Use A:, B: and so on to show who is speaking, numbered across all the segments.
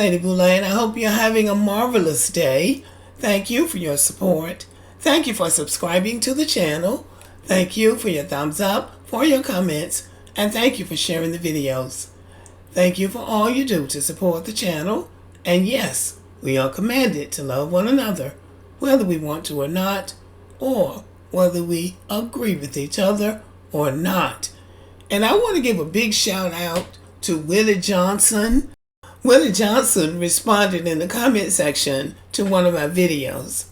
A: Lady Boulay, and I hope you're having a marvelous day. Thank you for your support. Thank you for subscribing to the channel. Thank you for your thumbs up, for your comments, and thank you for sharing the videos. Thank you for all you do to support the channel. And yes, we are commanded to love one another, whether we want to or not, or whether we agree with each other or not. And I want to give a big shout out to Willie Johnson. Willie Johnson responded in the comment section to one of my videos.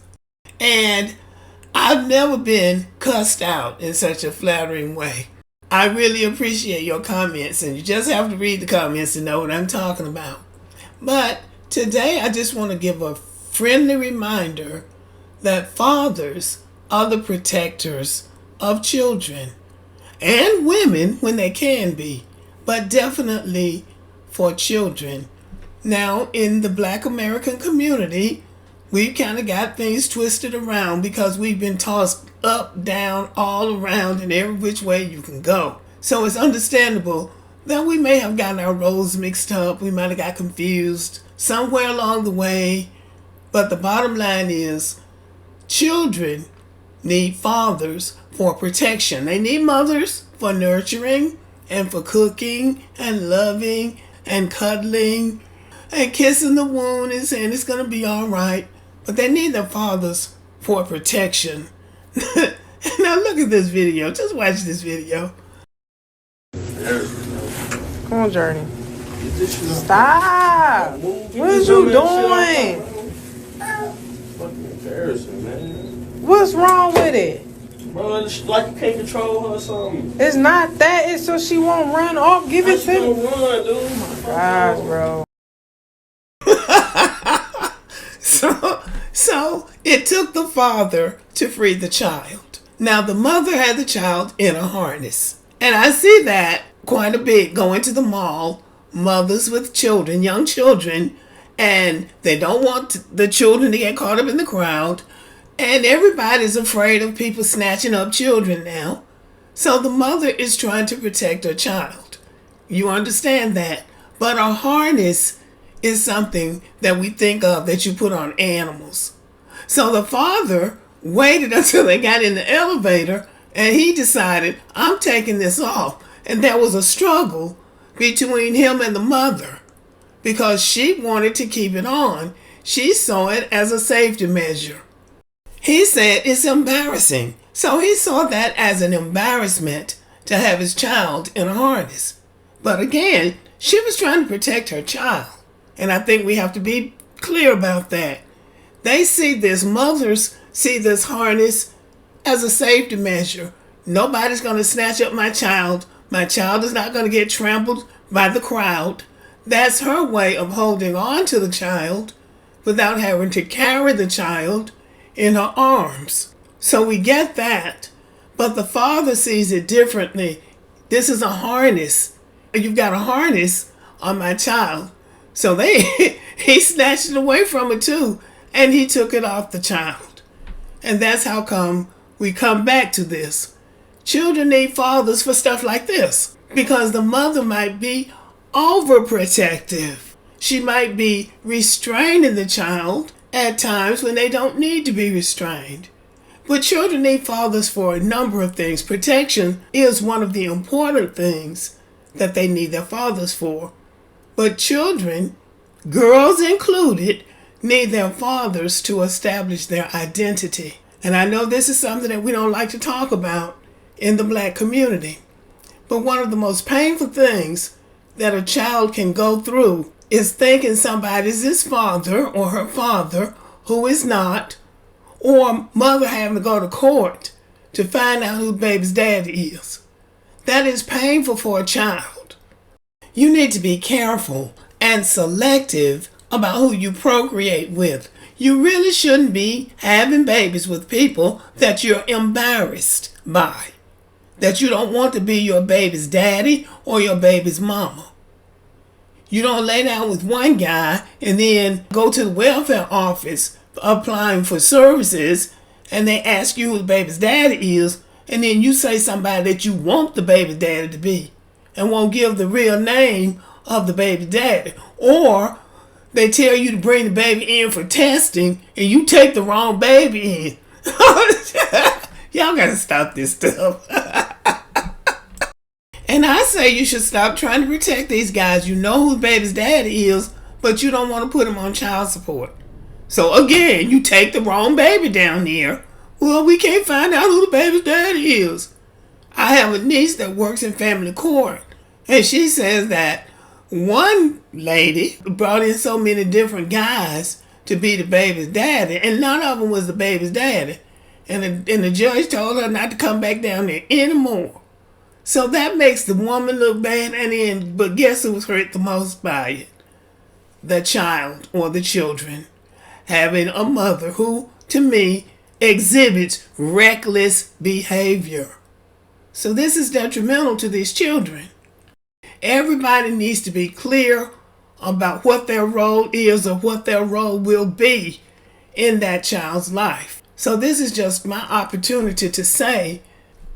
A: And I've never been cussed out in such a flattering way. I really appreciate your comments, and you just have to read the comments to know what I'm talking about. But today I just want to give a friendly reminder that fathers are the protectors of children, and women when they can be, but definitely for children. Now, in the Black American community, we've kind of got things twisted around because we've been tossed up, down, all around, and every which way you can go. So it's understandable that we may have gotten our roles mixed up. We might have got confused somewhere along the way. But the bottom line is, children need fathers for protection. They need mothers for nurturing and for cooking and loving and cuddling and kissing the wound and saying it's going to be all right. But they need their fathers for protection. Now look at this video. Just watch this video.
B: Come on, Journey. Stop. What is you doing?
C: Fucking embarrassing, man.
B: What's wrong with it?
C: Bro, it's like you can't control her or something.
B: It's not that. It's so she won't run off. Give it to me.
C: Don't run, dude.
B: Oh my gosh, bro.
A: So it took the father to free the child. Now the mother had the child in a harness. And I see that quite a bit going to the mall, mothers with children, young children, and they don't want the children to get caught up in the crowd. And everybody's afraid of people snatching up children now. So the mother is trying to protect her child. You understand that. But a harness is something that we think of that you put on animals. So the father waited until they got in the elevator and he decided, I'm taking this off. And there was a struggle between him and the mother because she wanted to keep it on. She saw it as a safety measure. He said it's embarrassing. So he saw that as an embarrassment to have his child in a harness. But again, she was trying to protect her child. And I think we have to be clear about that. They see this, mothers see this harness as a safety measure. Nobody's going to snatch up my child. My child is not going to get trampled by the crowd. That's her way of holding on to the child without having to carry the child in her arms. So we get that. But the father sees it differently. This is a harness. You've got a harness on my child. So he snatched it away from her too, and he took it off the child. And that's how come we come back to this. Children need fathers for stuff like this because the mother might be overprotective. She might be restraining the child at times when they don't need to be restrained. But children need fathers for a number of things. Protection is one of the important things that they need their fathers for. But children, girls included, need their fathers to establish their identity. And I know this is something that we don't like to talk about in the Black community. But one of the most painful things that a child can go through is thinking somebody's his father or her father who is not, or mother having to go to court to find out who the baby's daddy is. That is painful for a child. You need to be careful and selective about who you procreate with. You really shouldn't be having babies with people that you're embarrassed by, that you don't want to be your baby's daddy or your baby's mama. You don't lay down with one guy and then go to the welfare office applying for services and they ask you who the baby's daddy is, and then you say somebody that you want the baby daddy to be and won't give the real name of the baby daddy. Or they tell you to bring the baby in for testing and you take the wrong baby in. Y'all gotta stop this stuff. And I say you should stop trying to protect these guys. You know who the baby's daddy is, but you don't want to put him on child support. So again, you take the wrong baby down there. Well, we can't find out who the baby's daddy is. I have a niece that works in family court, and she says that one lady brought in so many different guys to be the baby's daddy, and none of them was the baby's daddy. And the judge told her not to come back down there anymore. So that makes the woman look bad, but guess who was hurt the most by it? The child or the children. Having a mother who, to me, exhibits reckless behavior. So this is detrimental to these children. Everybody needs to be clear about what their role is or what their role will be in that child's life. So this is just my opportunity to say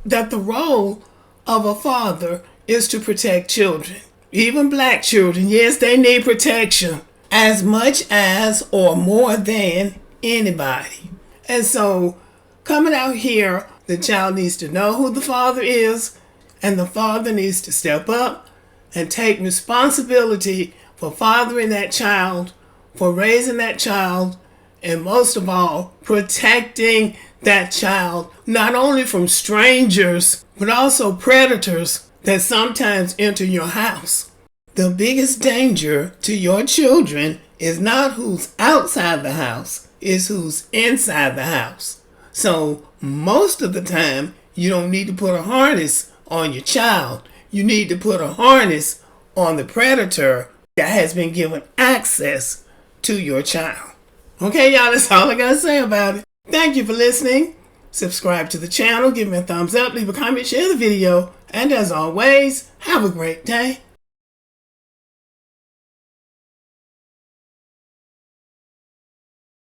A: that the role of a father is to protect children. Even black children, yes, they need protection as much as or more than anybody. And so coming out here, the child needs to know who the father is, and the father needs to step up and take responsibility for fathering that child, for raising that child, and most of all, protecting that child, not only from strangers, but also predators that sometimes enter your house. The biggest danger to your children is not who's outside the house, it's who's inside the house. So most of the time, you don't need to put a harness on your child. You need to put a harness on the predator that has been given access to your child. Okay, y'all, that's all I gotta say about it. Thank you for listening. Subscribe to the channel, give me a thumbs up, leave a comment, share the video, and as always, have a great day.